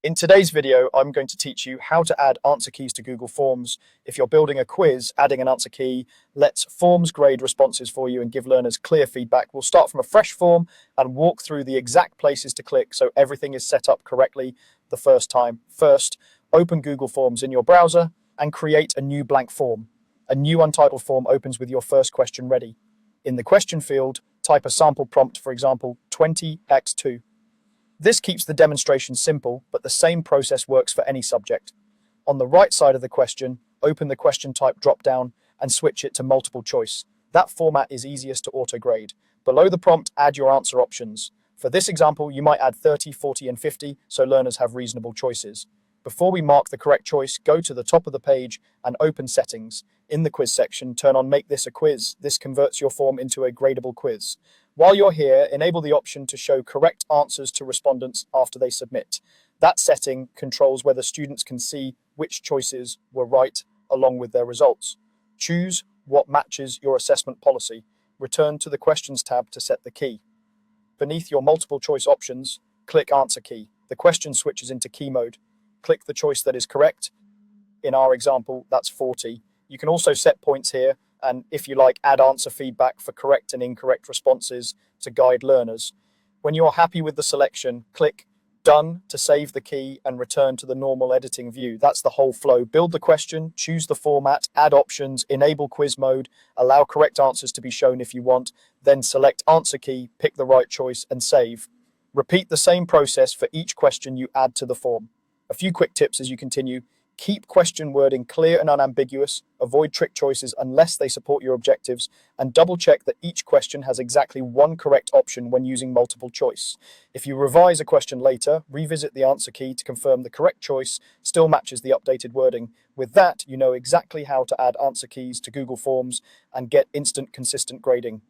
In today's video, I'm going to teach you how to add answer keys to Google Forms. If you're building a quiz, adding an answer key lets Forms grade responses for you and give learners clear feedback. We'll start from a fresh form and walk through the exact places to click so everything is set up correctly the first time. First, open Google Forms in your browser and create a new blank form. A new untitled form opens with your first question ready. In the question field, type a sample prompt, for example, 20x2. This keeps the demonstration simple, but the same process works for any subject. On the right side of the question, open the question type drop-down and switch it to multiple choice. That format is easiest to auto-grade. Below the prompt, add your answer options. For this example, you might add 30, 40, and 50 so learners have reasonable choices. Before we mark the correct choice, go to the top of the page and open Settings. In the quiz section, turn on Make this a quiz. This converts your form into a gradable quiz. While you're here, enable the option to show correct answers to respondents after they submit. That setting controls whether students can see which choices were right along with their results. Choose what matches your assessment policy. Return to the Questions tab to set the key. Beneath your multiple choice options, click Answer Key. The question switches into key mode. Click the choice that is correct. In our example, that's 40. You can also set points here, and if you like, add answer feedback for correct and incorrect responses to guide learners. When you're happy with the selection, click Done to save the key and return to the normal editing view. That's the whole flow. Build the question, choose the format, add options, enable quiz mode, allow correct answers to be shown if you want, then select answer key, pick the right choice, and save. Repeat the same process for each question you add to the form. A few quick tips as you continue. Keep question wording clear and unambiguous, avoid trick choices unless they support your objectives, and double check that each question has exactly one correct option when using multiple choice. If you revise a question later, revisit the answer key to confirm the correct choice still matches the updated wording. With that, you know exactly how to add answer keys to Google Forms and get instant consistent grading.